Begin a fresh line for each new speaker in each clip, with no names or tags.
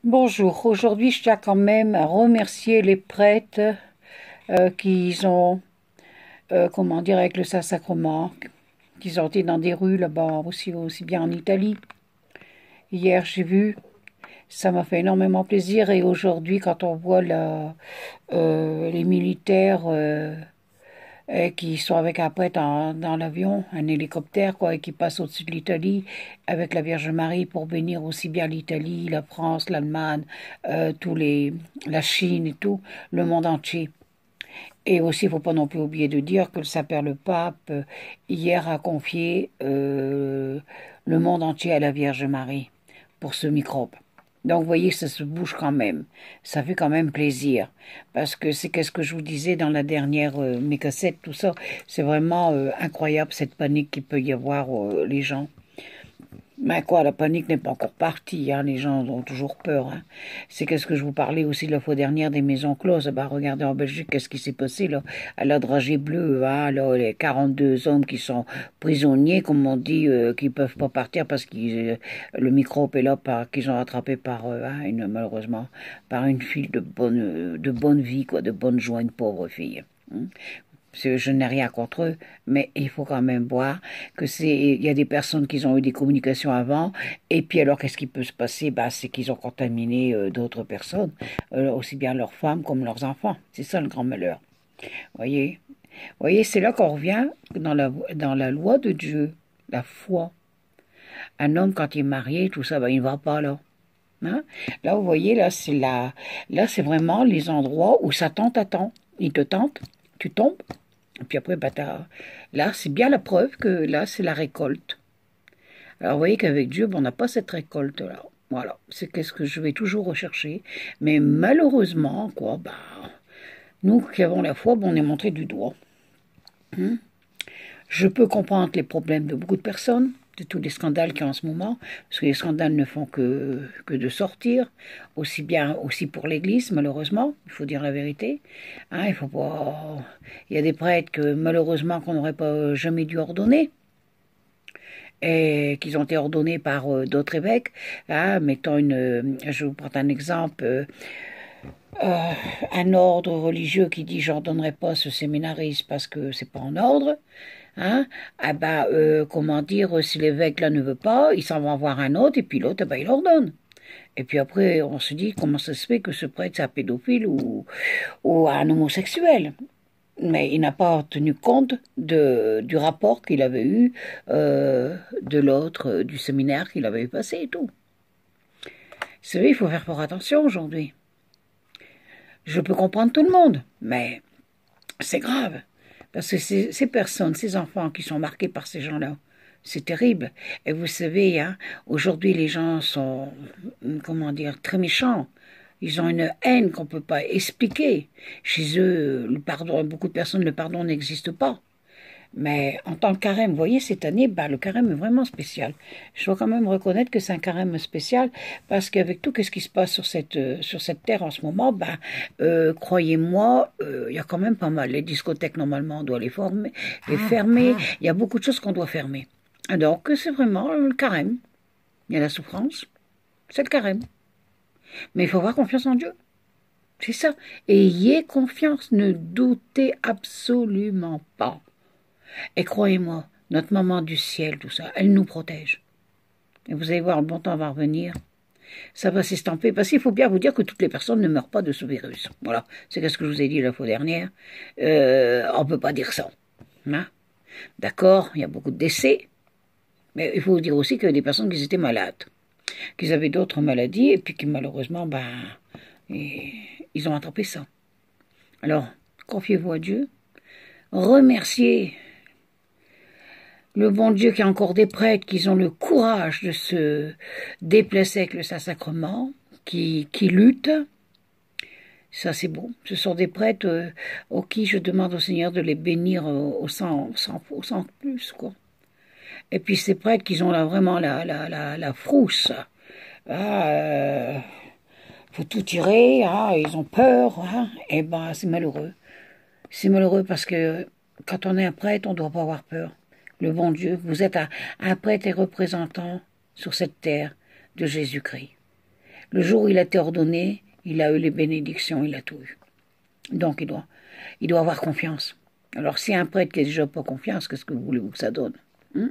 Bonjour, aujourd'hui je tiens quand même à remercier les prêtres qui ont, comment dire, avec le Saint-Sacrement, qu'ils ont été dans des rues là-bas, aussi bien en Italie. Hier j'ai vu, ça m'a fait énormément plaisir et aujourd'hui quand on voit les militaires qui sont avec un prêtre dans l'avion, un hélicoptère quoi, et qui passe au-dessus de l'Italie avec la Vierge Marie pour bénir aussi bien l'Italie, la France, l'Allemagne, la Chine et tout, le monde entier. Et aussi, il ne faut pas non plus oublier de dire que le Saint-Père le Pape, hier, a confié le monde entier à la Vierge Marie pour ce microbe. Donc, vous voyez, ça se bouge quand même. Ça fait quand même plaisir. Parce que c'est qu'est-ce que je vous disais dans la dernière mes cassettes, tout ça. C'est vraiment incroyable cette panique qu'il peut y avoir les gens. Mais quoi, la panique n'est pas encore partie, hein, les gens ont toujours peur. Hein. C'est qu'est-ce que je vous parlais aussi de la fois dernière des maisons closes. Bah, regardez en Belgique, qu'est-ce qui s'est passé là, à la dragée bleue, hein, là, les 42 hommes qui sont prisonniers, comme on dit, qui peuvent pas partir parce que le microbe est là, qu'ils ont attrapé par, malheureusement, par une fille de bonne vie, quoi, de bonne joie, une pauvre fille. Hein. Je n'ai rien contre eux, mais il faut quand même voir que il y a des personnes qui ont eu des communications avant, et puis alors qu'est-ce qui peut se passer? Bah, c'est qu'ils ont contaminé d'autres personnes, aussi bien leurs femmes comme leurs enfants. C'est ça le grand malheur. Voyez, voyez, c'est là qu'on revient dans la loi de Dieu, la foi. Un homme quand il est marié, tout ça, bah, il ne va pas là. Hein? Là, vous voyez, là, c'est vraiment les endroits où Satan t'attend. Il te tente, tu tombes. Et puis après, bah, là, c'est bien la preuve que là, c'est la récolte. Alors, vous voyez qu'avec Dieu, on n'a pas cette récolte-là. Voilà, c'est qu'est-ce que je vais toujours rechercher. Mais malheureusement, quoi, bah, nous qui avons la foi, on est montré du doigt. Hein. Je peux comprendre les problèmes de beaucoup de personnes, de tous les scandales qu'il y a en ce moment, parce que les scandales ne font que de sortir, aussi bien aussi pour l'Église, malheureusement, il faut dire la vérité. Hein, il faut pas. Il y a des prêtres que malheureusement qu'on n'aurait pas jamais dû ordonner. Et qu'ils ont été ordonnés par d'autres évêques. Hein, mettons je vous prends un exemple, un ordre religieux qui dit j'ordonnerai pas ce séminariste parce que c'est pas en ordre. Hein? Ah ben, comment dire, si l'évêque là ne veut pas, il s'en va voir un autre, et puis l'autre, ben, il ordonne. Et puis après, on se dit comment ça se fait que ce prêtre c'est un pédophile ou un homosexuel. Mais il n'a pas tenu compte du rapport qu'il avait eu de l'autre, du séminaire qu'il avait passé et tout. Vous savez, il faut faire fort attention aujourd'hui. Je peux comprendre tout le monde, mais c'est grave. Parce que ces personnes, ces enfants qui sont marqués par ces gens-là, c'est terrible. Et vous savez, hein, aujourd'hui, les gens sont, comment dire, très méchants. Ils ont une haine qu'on ne peut pas expliquer. Chez eux, le pardon, beaucoup de personnes, le pardon n'existe pas. Mais en tant que carême, vous voyez, cette année, bah, le carême est vraiment spécial. Je dois quand même reconnaître que c'est un carême spécial parce qu'avec tout ce qui se passe sur cette terre en ce moment, bah, croyez-moi, il y a quand même pas mal. Les discothèques, normalement, on doit les fermer. Il y a beaucoup de choses qu'on doit fermer. Donc, c'est vraiment le carême. Il y a la souffrance, c'est le carême. Mais il faut avoir confiance en Dieu. C'est ça. Ayez confiance, ne doutez absolument pas. Et croyez-moi, notre maman du ciel, tout ça, elle nous protège. Et vous allez voir, le bon temps va revenir. Ça va s'estamper, parce qu'il faut bien vous dire que toutes les personnes ne meurent pas de ce virus. Voilà, c'est ce que je vous ai dit la fois dernière. On ne peut pas dire ça. Hein? D'accord, il y a beaucoup de décès, mais il faut vous dire aussi qu'il y a des personnes qui étaient malades, qu'ils avaient d'autres maladies, et puis qui malheureusement, ils ont attrapé ça. Alors, confiez-vous à Dieu, remerciez le bon Dieu qui a encore des prêtres qui ont le courage de se déplacer avec le Saint-Sacrement, qui luttent. Ça, c'est bon. Ce sont des prêtres auxquels je demande au Seigneur de les bénir au sang plus, quoi. Et puis ces prêtres qui ont là vraiment la frousse. Ah, faut tout tirer, ah, ils ont peur, hein, et ben c'est malheureux. C'est malheureux parce que quand on est un prêtre, on ne doit pas avoir peur. Le bon Dieu, vous êtes un prêtre et représentant sur cette terre de Jésus-Christ. Le jour où il a été ordonné, il a eu les bénédictions, il a tout eu. Donc il doit avoir confiance. Alors si un prêtre qui n'a déjà pas confiance, qu'est-ce que vous voulez que ça donne? Hein?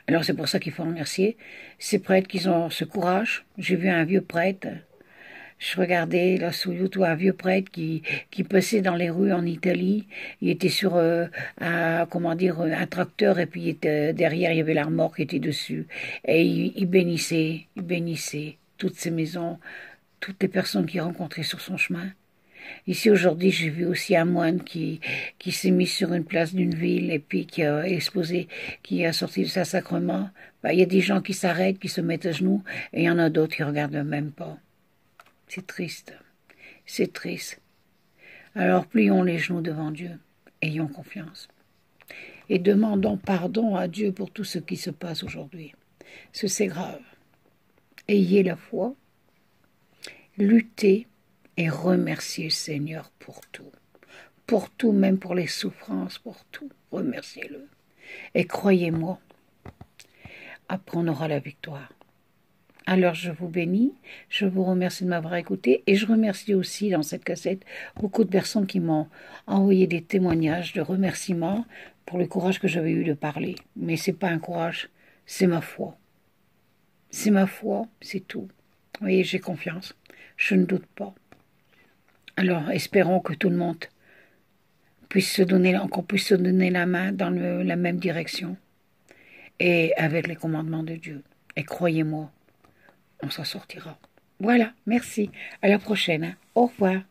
Alors c'est pour ça qu'il faut remercier ces prêtres qui ont ce courage. J'ai vu un vieux prêtre, je regardais là sur YouTube un vieux prêtre qui passait dans les rues en Italie. Il était sur un tracteur et puis derrière il y avait la remorque qui était dessus. Et il bénissait toutes ces maisons, toutes les personnes qu'il rencontrait sur son chemin. Ici aujourd'hui, j'ai vu aussi un moine qui s'est mis sur une place d'une ville et puis qui a exposé, qui a sorti de sa sacrement. Ben, il y a des gens qui s'arrêtent, qui se mettent à genoux, et il y en a d'autres qui regardent même pas. C'est triste. C'est triste. Alors plions les genoux devant Dieu, ayons confiance. Et demandons pardon à Dieu pour tout ce qui se passe aujourd'hui. Parce que c'est grave. Ayez la foi, luttez et remerciez le Seigneur pour tout. Pour tout, même pour les souffrances, pour tout. Remerciez-le. Et croyez-moi, après on aura la victoire. Alors je vous bénis, je vous remercie de m'avoir écouté et je remercie aussi dans cette cassette beaucoup de personnes qui m'ont envoyé des témoignages de remerciements pour le courage que j'avais eu de parler. Mais c'est pas un courage, c'est ma foi. C'est ma foi, c'est tout. Vous voyez, j'ai confiance, je ne doute pas. Alors espérons que tout le monde puisse se donner, qu'on puisse se donner la main dans la même direction et avec les commandements de Dieu. Et croyez-moi, on s'en sortira. Voilà, merci. À la prochaine. Hein. Au revoir.